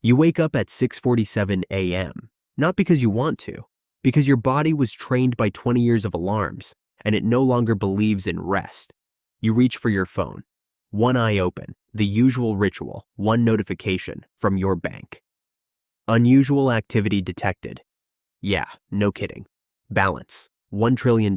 You wake up at 6:47 a.m., not because you want to, because your body was trained by 20 years of alarms and it no longer believes in rest. You reach for your phone. One eye open, the usual ritual, one notification from your bank. Unusual activity detected. Yeah, no kidding. Balance, $1 trillion.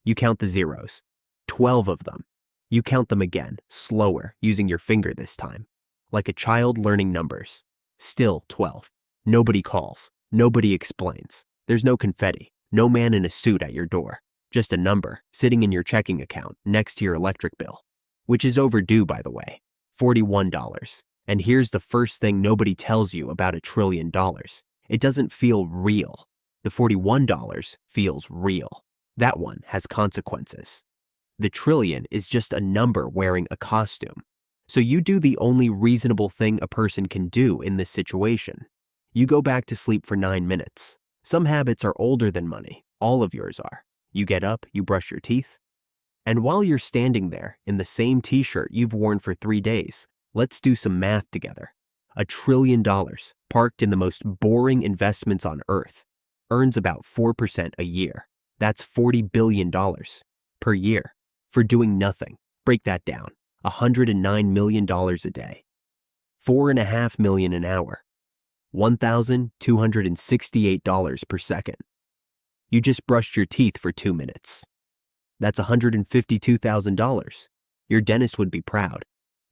You count the zeros. 12 of them. You count them again, slower, using your finger this time. Like a child learning numbers. Still 12. Nobody calls. Nobody explains. There's no confetti. No man in a suit at your door. Just a number sitting in your checking account next to your electric bill. Which is overdue, by the way. $41. And here's the first thing nobody tells you about $1 trillion. It doesn't feel real. The $41 feels real. That one has consequences. The trillion is just a number wearing a costume. So you do the only reasonable thing a person can do in this situation. You go back to sleep for 9 minutes. Some habits are older than money. All of yours are. You get up, you brush your teeth. And while you're standing there in the same t-shirt you've worn for 3 days, let's do some math together. $1 trillion, parked in the most boring investments on earth, earns about 4% a year. That's $40 billion per year for doing nothing. Break that down. $109 million a day. $4.5 million an hour. $1,268 per second. You just brushed your teeth for 2 minutes. That's $152,000. Your dentist would be proud.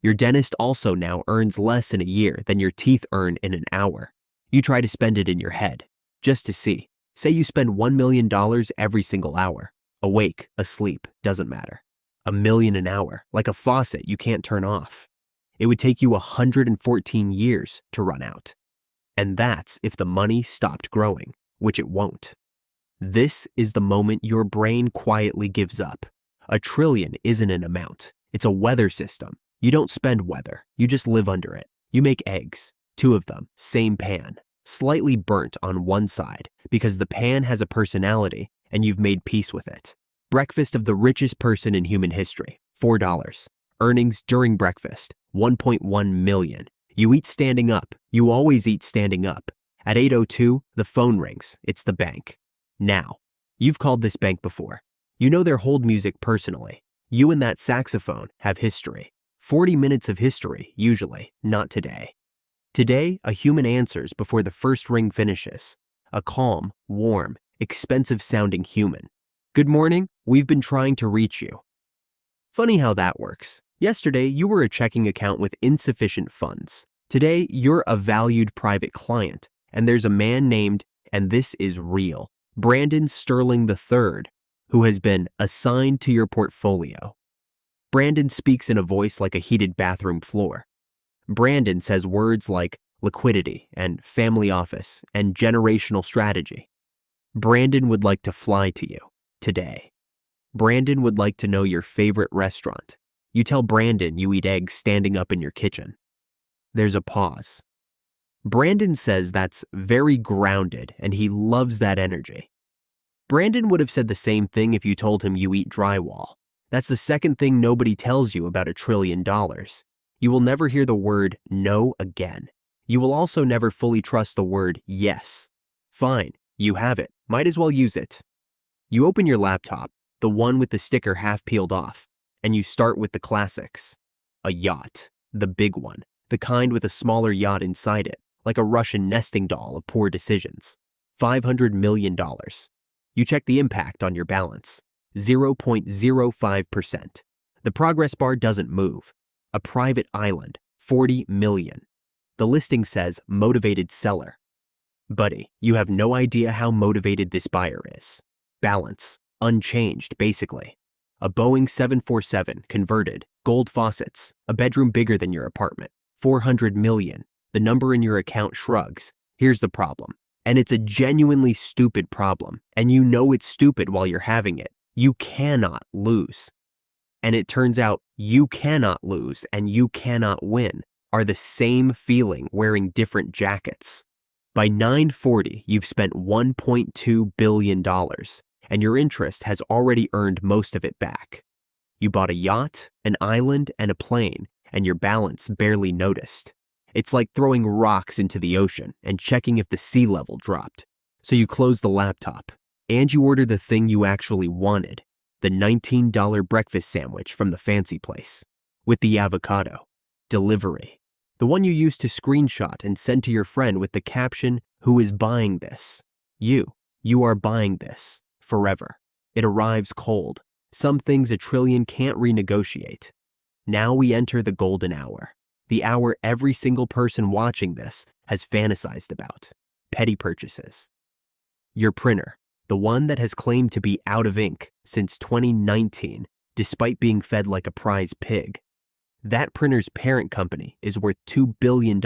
Your dentist also now earns less in a year than your teeth earn in an hour. You try to spend it in your head, just to see. Say you spend $1 million every single hour. Awake, asleep, doesn't matter. $1 million an hour, like a faucet you can't turn off. It would take you 114 years to run out. And that's if the money stopped growing, which it won't. This is the moment your brain quietly gives up. $1 trillion isn't an amount. It's a weather system. You don't spend weather. You just live under it. You make eggs. 2 of them, same pan. Slightly burnt on one side because the pan has a personality and you've made peace with it. Breakfast of the richest person in human history, $4. Earnings during breakfast, 1.1 million. You eat standing up. You always eat standing up. At 8:02, the phone rings. It's the bank. Now, you've called this bank before. You know their hold music personally. You and that saxophone have history. 40 minutes of history, usually, not today. Today, a human answers before the first ring finishes. A calm, warm, expensive-sounding human. Good morning, we've been trying to reach you. Funny how that works. Yesterday, you were a checking account with insufficient funds. Today, you're a valued private client, and there's a man named, and this is real, Brandon Sterling III, who has been assigned to your portfolio. Brandon speaks in a voice like a heated bathroom floor. Brandon says words like liquidity and family office and generational strategy. Brandon would like to fly to you today. Brandon would like to know your favorite restaurant. You tell Brandon you eat eggs standing up in your kitchen. There's a pause. Brandon says that's very grounded and he loves that energy. Brandon would have said the same thing if you told him you eat drywall. That's the second thing nobody tells you about $1 trillion. You will never hear the word no again. You will also never fully trust the word yes. Fine, you have it. Might as well use it. You open your laptop, the one with the sticker half peeled off, and you start with the classics. A yacht, the big one, the kind with a smaller yacht inside it, like a Russian nesting doll of poor decisions. $500 million. You check the impact on your balance. 0.05%. The progress bar doesn't move. A private island, 40 million. The listing says motivated seller. Buddy, you have no idea how motivated this buyer is. Balance, unchanged basically. A Boeing 747 converted, gold faucets, a bedroom bigger than your apartment, 400 million. The number in your account shrugs. Here's the problem. And it's a genuinely stupid problem. And you know it's stupid while you're having it. You cannot lose. And it turns out you cannot lose and you cannot win are the same feeling wearing different jackets. By 9:40, you've spent $1.2 billion and your interest has already earned most of it back. You bought a yacht, an island, and a plane, and your balance barely noticed. It's like throwing rocks into the ocean and checking if the sea level dropped. So you close the laptop and you order the thing you actually wanted, the $19 breakfast sandwich from the fancy place with the avocado. Delivery. The one you used to screenshot and send to your friend with the caption, "Who is buying this?" You. You are buying this. Forever. It arrives cold. Some things a trillion can't renegotiate. Now we enter the golden hour. The hour every single person watching this has fantasized about. Petty purchases. Your printer. The one that has claimed to be out of ink since 2019, despite being fed like a prize pig. That printer's parent company is worth $2 billion.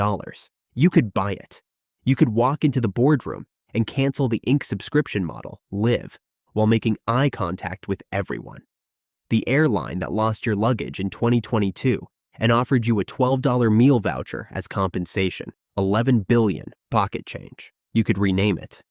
You could buy it. You could walk into the boardroom and cancel the ink subscription model, Live, while making eye contact with everyone. The airline that lost your luggage in 2022 and offered you a $12 meal voucher as compensation, $11 billion pocket change. You could rename it.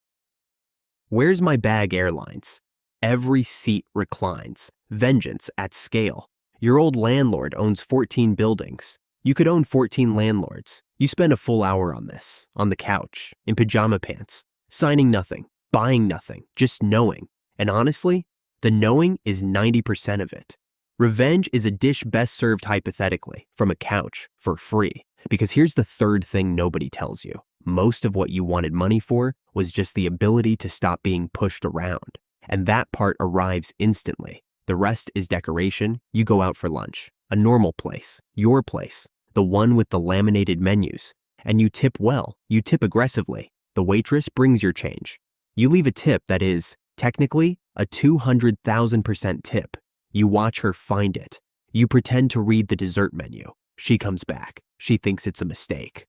Where's My Bag Airlines? Every seat reclines. Vengeance at scale. Your old landlord owns 14 buildings. You could own 14 landlords. You spend a full hour on this, on the couch, in pajama pants, signing nothing, buying nothing, just knowing. And honestly, the knowing is 90% of it. Revenge is a dish best served hypothetically, from a couch, for free. Because here's the third thing nobody tells you. Most of what you wanted money for was just the ability to stop being pushed around. And that part arrives instantly. The rest is decoration. You go out for lunch. A normal place. Your place. The one with the laminated menus. And you tip well. You tip aggressively. The waitress brings your change. You leave a tip that is, technically, a 200,000% tip. You watch her find it. You pretend to read the dessert menu. She comes back. She thinks it's a mistake.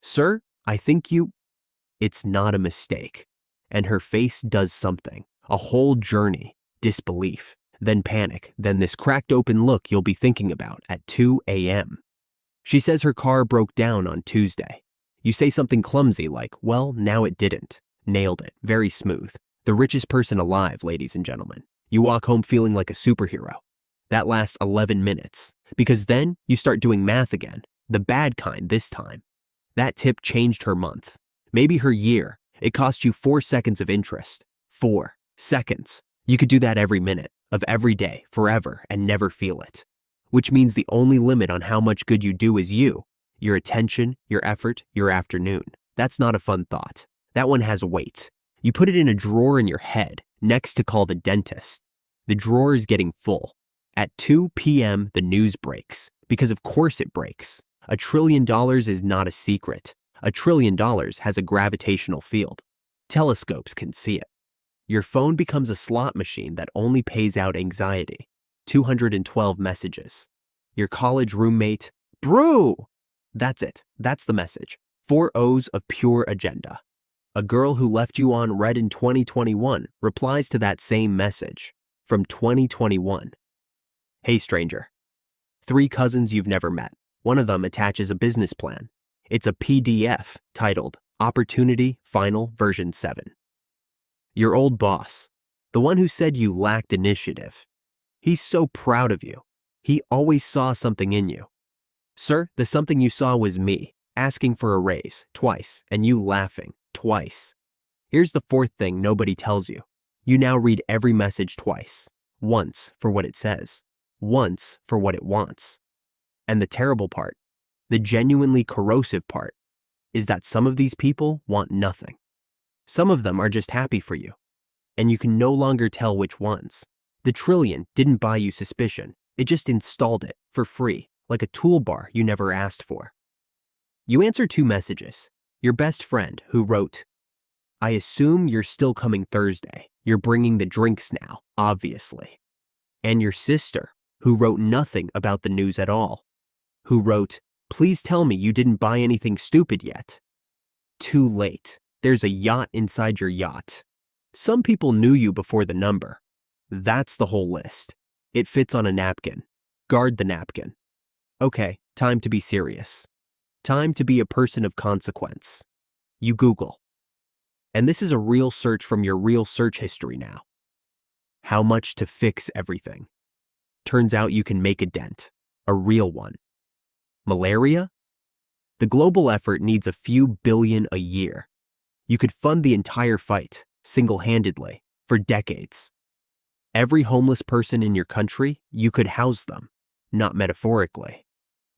Sir, I think you... It's not a mistake. And her face does something. A whole journey. Disbelief. Then panic. Then this cracked open look you'll be thinking about at 2 a.m. She says her car broke down on Tuesday. You say something clumsy like, well, now it didn't. Nailed it. Very smooth. The richest person alive, ladies and gentlemen. You walk home feeling like a superhero. That lasts 11 minutes. Because then you start doing math again. The bad kind this time. That tip changed her month. Maybe her year. It cost you 4 seconds of interest. 4 seconds. You could do that every minute, of every day, forever, and never feel it. Which means the only limit on how much good you do is you. Your attention, your effort, your afternoon. That's not a fun thought. That one has weight. You put it in a drawer in your head, next to call the dentist. The drawer is getting full. At 2 p.m., the news breaks. Because of course it breaks. $1 trillion is not a secret. $1 trillion has a gravitational field. Telescopes can see it. Your phone becomes a slot machine that only pays out anxiety. 212 messages. Your college roommate, brew! That's it. That's the message. 4 O's of pure agenda. A girl who left you on red in 2021 replies to that same message from 2021. Hey stranger. 3 cousins you've never met. One of them attaches a business plan. It's a PDF titled Opportunity Final Version 7. Your old boss, the one who said you lacked initiative. He's so proud of you. He always saw something in you. Sir, the something you saw was me, asking for a raise, twice, and you laughing, twice. Here's the 4th thing nobody tells you. You now read every message twice. Once for what it says. Once for what it wants. And the terrible part, the genuinely corrosive part, is that some of these people want nothing. Some of them are just happy for you. And you can no longer tell which ones. The trillion didn't buy you suspicion. It just installed it for free, like a toolbar you never asked for. You answer 2 messages. Your best friend who wrote, I assume you're still coming Thursday. You're bringing the drinks now, obviously. And your sister who wrote nothing about the news at all. Who wrote, please tell me you didn't buy anything stupid yet. Too late. There's a yacht inside your yacht. Some people knew you before the number. That's the whole list. It fits on a napkin. Guard the napkin. Okay, time to be serious. Time to be a person of consequence. You Google. And this is a real search from your real search history now. How much to fix everything? Turns out you can make a dent. A real one. Malaria? The global effort needs a few billion a year. You could fund the entire fight, single-handedly, for decades. Every homeless person in your country, you could house them. Not metaphorically.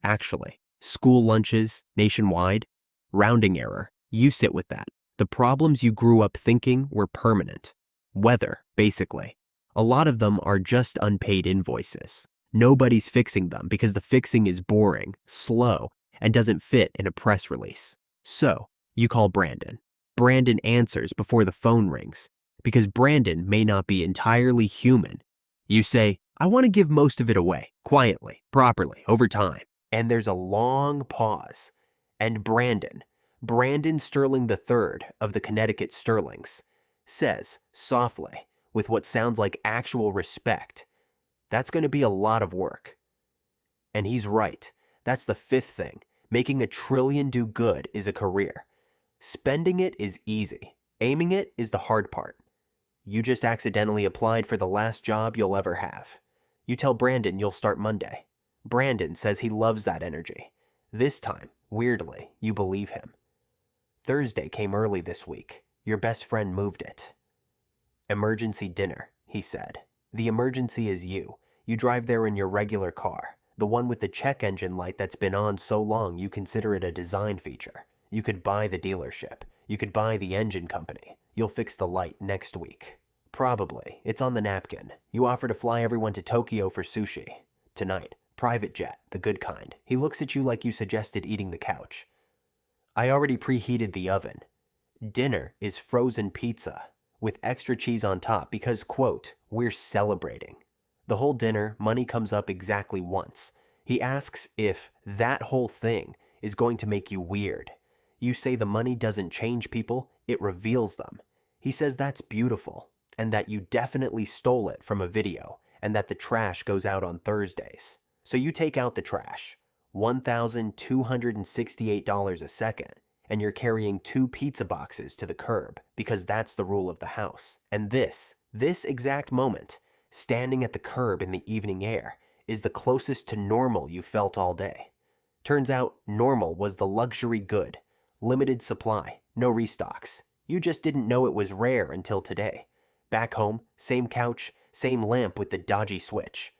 Actually, school lunches, nationwide, rounding error, you sit with that. The problems you grew up thinking were permanent. Weather, basically. A lot of them are just unpaid invoices. Nobody's fixing them because the fixing is boring, slow, and doesn't fit in a press release. So, you call Brandon. Brandon answers before the phone rings, because Brandon may not be entirely human. You say, I want to give most of it away, quietly, properly, over time. And there's a long pause. And Brandon Sterling III of the Connecticut Sterlings, says, softly, with what sounds like actual respect, that's going to be a lot of work. And he's right. That's the fifth thing. Making $1 trillion do good is a career. Spending it is easy. Aiming it is the hard part. You just accidentally applied for the last job you'll ever have. You tell Brandon you'll start Monday. Brandon says he loves that energy. This time, weirdly, you believe him. Thursday came early this week. Your best friend moved it. Emergency dinner, he said. The emergency is you. You drive there in your regular car. The one with the check engine light that's been on so long you consider it a design feature. You could buy the dealership. You could buy the engine company. You'll fix the light next week. Probably. It's on the napkin. You offer to fly everyone to Tokyo for sushi. Tonight. Private jet, the good kind. He looks at you like you suggested eating the couch. I already preheated the oven. Dinner is frozen pizza with extra cheese on top because, quote, we're celebrating. The whole dinner, money comes up exactly once. He asks if that whole thing is going to make you weird. You say the money doesn't change people, it reveals them. He says that's beautiful, and that you definitely stole it from a video, and that the trash goes out on Thursdays. So you take out the trash, $1,268 a second, and you're carrying 2 pizza boxes to the curb, because that's the rule of the house. And this exact moment, standing at the curb in the evening air, is the closest to normal you felt all day. Turns out normal was the luxury good. Limited supply, no restocks. You just didn't know it was rare until today. Back home, same couch, same lamp with the dodgy switch.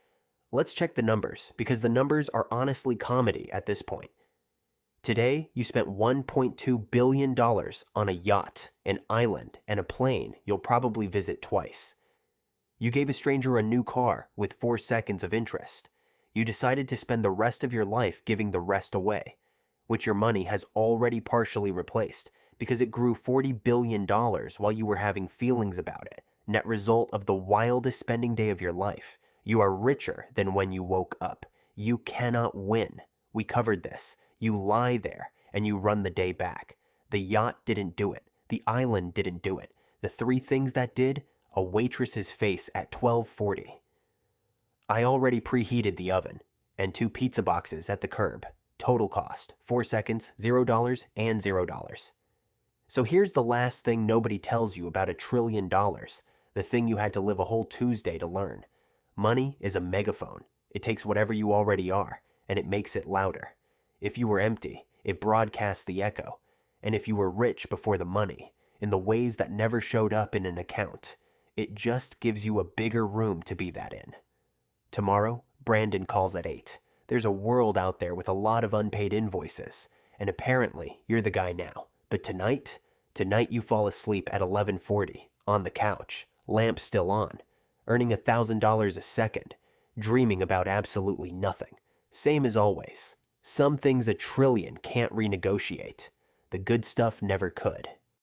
Let's check the numbers, because the numbers are honestly comedy at this point. Today, you spent $1.2 billion on a yacht, an island, and a plane you'll probably visit twice. You gave a stranger a new car with 4 seconds of interest. You decided to spend the rest of your life giving the rest away, which your money has already partially replaced because it grew $40 billion while you were having feelings about it. Net result of the wildest spending day of your life. You are richer than when you woke up. You cannot win. We covered this. You lie there and you run the day back. The yacht didn't do it. The island didn't do it. The 3 things that did, a waitress's face at 12:40. I already preheated the oven and 2 pizza boxes at the curb. Total cost, 4 seconds, $0 and $0. So here's the last thing nobody tells you about $1 trillion, the thing you had to live a whole Tuesday to learn. Money is a megaphone. It takes whatever you already are, and it makes it louder. If you were empty, it broadcasts the echo. And if you were rich before the money, in the ways that never showed up in an account, it just gives you a bigger room to be that in. Tomorrow, Brandon calls at 8. There's a world out there with a lot of unpaid invoices, and apparently you're the guy now. But tonight you fall asleep at 11:40, on the couch, lamp still on, earning $1,000 a second, dreaming about absolutely nothing. Same as always. Some things $1 trillion can't renegotiate. The good stuff never could.